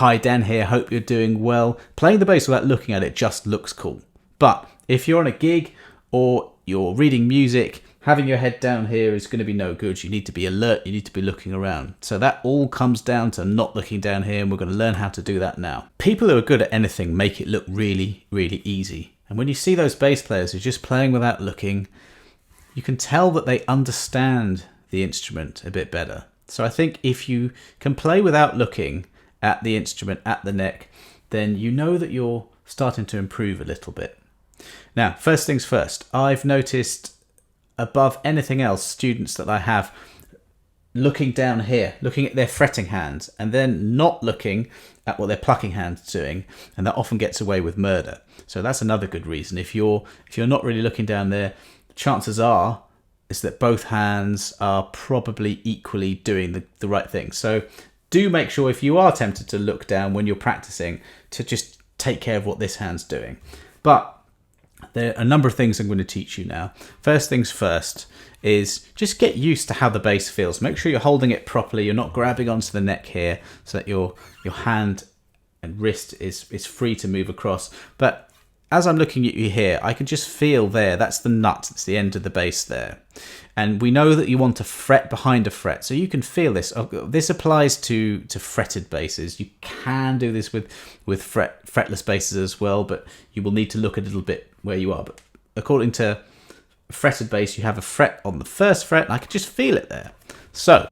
hi Dan here, hope you're doing well. Playing the bass without looking at it just looks cool. But if you're on a gig or you're reading music, having your head down here is going to be no good. You need to be alert, you need to be looking around. So that all comes down to not looking down here, and we're going to learn how to do that now. People who are good at anything make it look really, really easy. And when you see those bass players who are just playing without looking, you can tell that they understand the instrument a bit better. So I think if you can play without looking at the instrument, at the neck, then you know that you're starting to improve a little bit. Now, first things first, I've noticed above anything else, students that I have looking down here, looking at their fretting hands, and then not looking at what their plucking hand's doing, and that often gets away with murder. So that's another good reason. If you're not really looking down there, chances are is that both hands are probably equally doing the right thing. So do make sure, if you are tempted to look down when you're practicing, to just take care of what this hand's doing. But there are a number of things I'm going to teach you now. First things first is just get used to how the bass feels. Make sure you're holding it properly. You're not grabbing onto the neck here, so that your hand and wrist is free to move across. But as I'm looking at you here, I can just feel there, that's the nut, it's the end of the bass there. And we know that you want to fret behind a fret, so you can feel this. This applies to fretted basses. You can do this with fretless basses as well, but you will need to look a little bit where you are. But according to fretted bass, you have a fret on the first fret, and I can just feel it there. So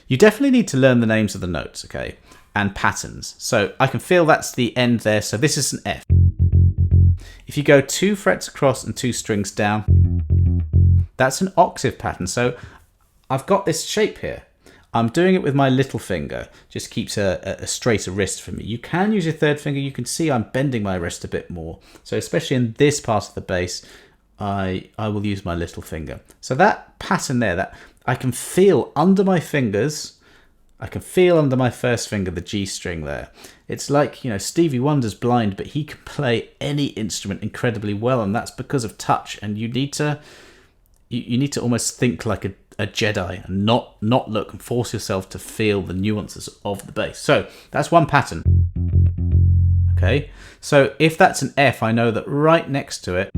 you definitely need to learn the names of the notes, okay, and patterns. So I can feel that's the end there, so this is an F. If you go 2 frets across and 2 strings down, that's an octave pattern. So I've got this shape here. I'm doing it with my little finger, just keeps a straighter wrist for me. You can use your third finger. You can see I'm bending my wrist a bit more. So especially in this part of the bass, I will use my little finger. So that pattern there, that I can feel under my fingers, I can feel under my first finger the G string there. It's like, you know, Stevie Wonder's blind, but he can play any instrument incredibly well, and that's because of touch. And you need to almost think like a Jedi and not look, and force yourself to feel the nuances of the bass. So that's one pattern. Okay, so if that's an F, I know that right next to it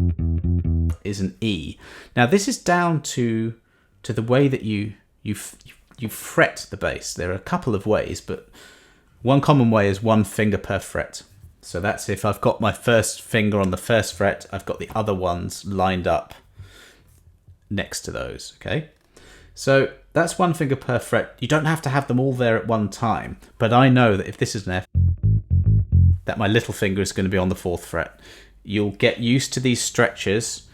is an E. Now this is down to the way that you fret the bass. There are a couple of ways, but one common way is 1 finger per fret. So that's if I've got my first finger on the first fret, I've got the other ones lined up next to those, okay? So that's 1 finger per fret. You don't have to have them all there at one time, but I know that if this is an F, that my little finger is going to be on the 4th fret. You'll get used to these stretches.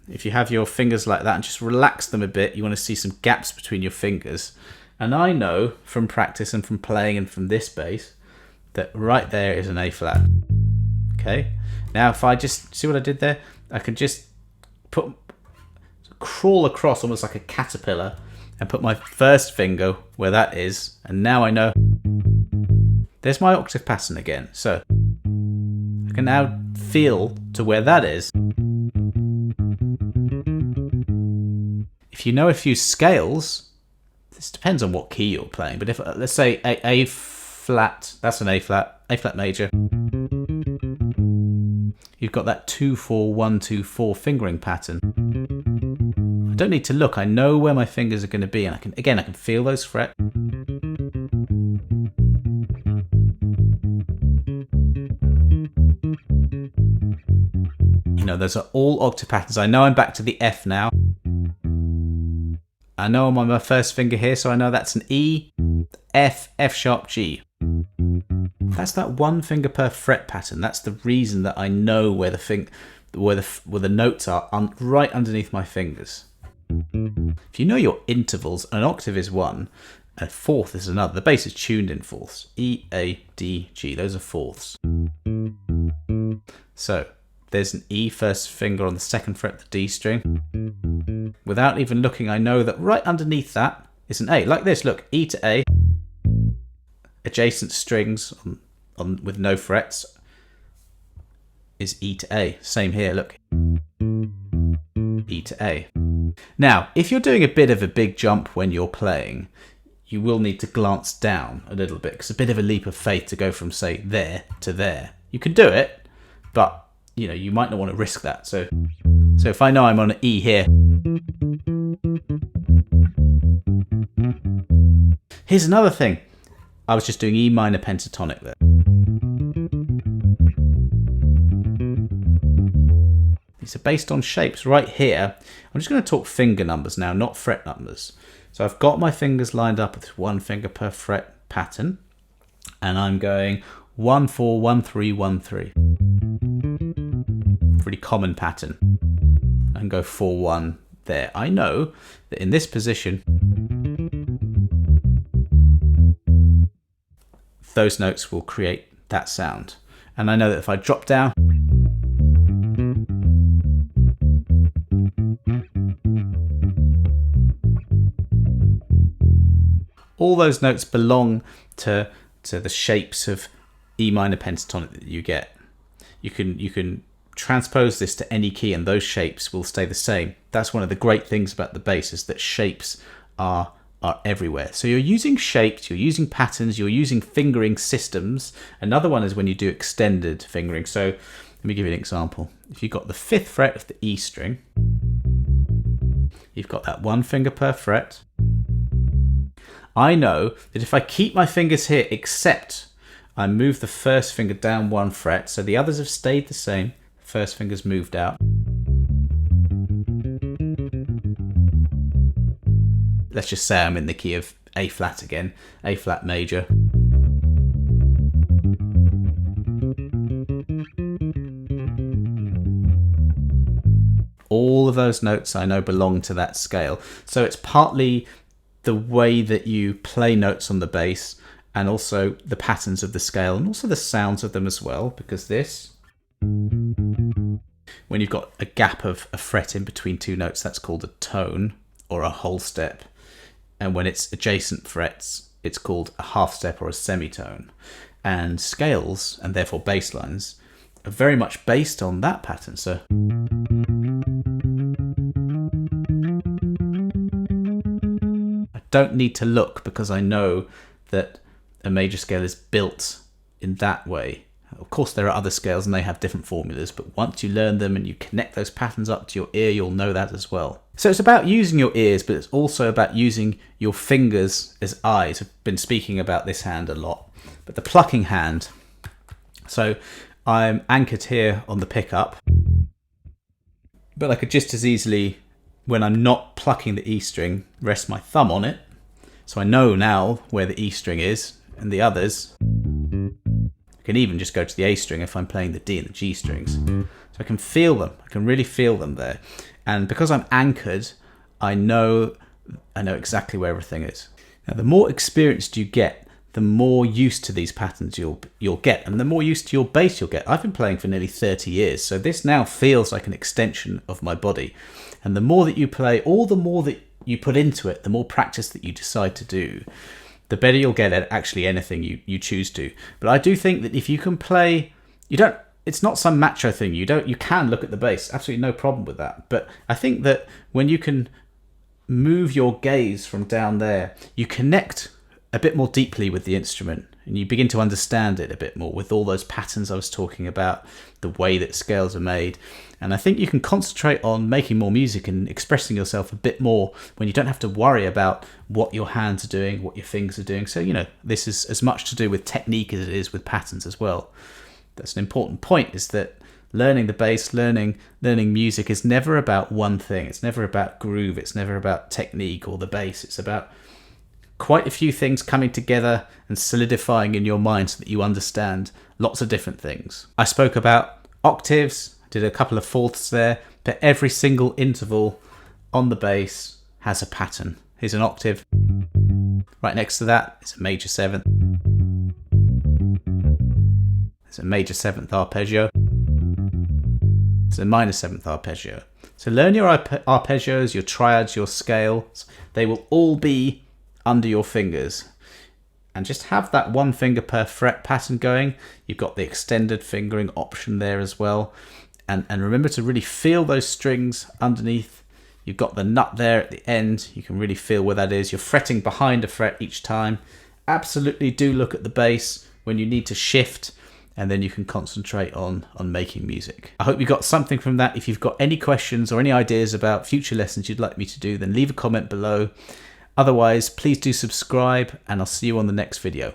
If you have your fingers like that and just relax them a bit, you want to see some gaps between your fingers. And I know from practice and from playing and from this bass that right there is an A flat. Okay. Now if I just see what I did there, I can just crawl across almost like a caterpillar and put my first finger where that is. And now I know there's my octave pattern again. So I can now feel to where that is. If you know a few scales, this depends on what key you're playing, but if let's say A flat, that's an A flat major. You've got that 2-4-1-2-4 fingering pattern. I don't need to look. I know where my fingers are going to be, and I can feel those frets. You know, those are all octave patterns. I know I'm back to the F now. I know I'm on my first finger here, so I know that's an E, F, F sharp, G. That's that 1 finger per fret pattern. That's the reason that I know where the notes are right underneath my fingers. If you know your intervals, an octave is 1, a 4th is another. The bass is tuned in 4ths. E, A, D, G. Those are 4ths. So there's an E first finger on the 2nd fret, the D string. Without even looking, I know that right underneath that is an A. Like this, look, E to A. Adjacent strings on with no frets is E to A. Same here, look. E to A. Now, if you're doing a bit of a big jump when you're playing, you will need to glance down a little bit, because it's a bit of a leap of faith to go from, say, there to there. You can do it, but you might not want to risk that. So if I know I'm on an E here, here's another thing. I was just doing E minor pentatonic there. These are based on shapes right here. I'm just going to talk finger numbers now, not fret numbers. So I've got my fingers lined up with this 1 finger per fret pattern, and I'm going 1 4 1 3 1 3. Pretty common pattern. And go 4 1 there. I know that in this position, those notes will create that sound. And I know that if I drop down, all those notes belong to the shapes of E minor pentatonic that you get. You can transpose this to any key and those shapes will stay the same. That's one of the great things about the bass, is that shapes are everywhere. So you're using shapes, you're using patterns, you're using fingering systems. Another one is when you do extended fingering. So let me give you an example. If you've got the 5th fret of the E string, you've got that 1 finger per fret. I know that if I keep my fingers here, except I move the 1st finger down 1 fret, so the others have stayed the same, 1st finger's moved out. Let's just say I'm in the key of A flat again, A flat major. All of those notes I know belong to that scale. So it's partly the way that you play notes on the bass, and also the patterns of the scale, and also the sounds of them as well, because this, when you've got a gap of a fret in between two notes, that's called a tone or a whole step. And when it's adjacent frets, it's called a half step or a semitone. And scales, and therefore bass lines, are very much based on that pattern. So I don't need to look, because I know that a major scale is built in that way. Of course, there are other scales and they have different formulas, but once you learn them and you connect those patterns up to your ear, you'll know that as well. So it's about using your ears, but it's also about using your fingers as eyes. I've been speaking about this hand a lot, but the plucking hand. So I'm anchored here on the pickup, but I could just as easily, when I'm not plucking the E string, rest my thumb on it. So I know now where the E string is, and the others, I can even just go to the A string if I'm playing the D and the G strings. So I can feel them, I can really feel them there. And because I'm anchored, I know exactly where everything is. Now, the more experienced you get, the more used to these patterns you'll get, and the more used to your bass you'll get. I've been playing for nearly 30 years, so this now feels like an extension of my body. And the more that you play, all the more that you put into it, the more practice that you decide to do, the better you'll get at actually anything you choose to. But I do think that if you can play, it's not some macho thing. You can look at the bass, absolutely no problem with that. But I think that when you can move your gaze from down there, you connect a bit more deeply with the instrument, and you begin to understand it a bit more with all those patterns I was talking about, the way that scales are made. And I think you can concentrate on making more music and expressing yourself a bit more when you don't have to worry about what your hands are doing, what your fingers are doing. So, this is as much to do with technique as it is with patterns as well. That's an important point, is that learning the bass, learning music is never about one thing. It's never about groove. It's never about technique or the bass. It's about quite a few things coming together and solidifying in your mind so that you understand lots of different things. I spoke about octaves, did a couple of fourths there, but every single interval on the bass has a pattern. Here's an octave. Right next to that is a major seventh. There's a major seventh arpeggio. There's a minor seventh arpeggio. So learn your arpeggios, your triads, your scales. They will all be under your fingers, and just have that 1 finger per fret pattern going. You've got the extended fingering option there as well, and remember to really feel those strings underneath You've got the nut there at the end. You can really feel where that is. You're fretting behind a fret each time. Absolutely do look at the bass when you need to shift, and then you can concentrate on making music. I hope you got something from that. If you've got any questions or any ideas about future lessons you'd like me to do, then leave a comment below. Otherwise, please do subscribe, and I'll see you on the next video.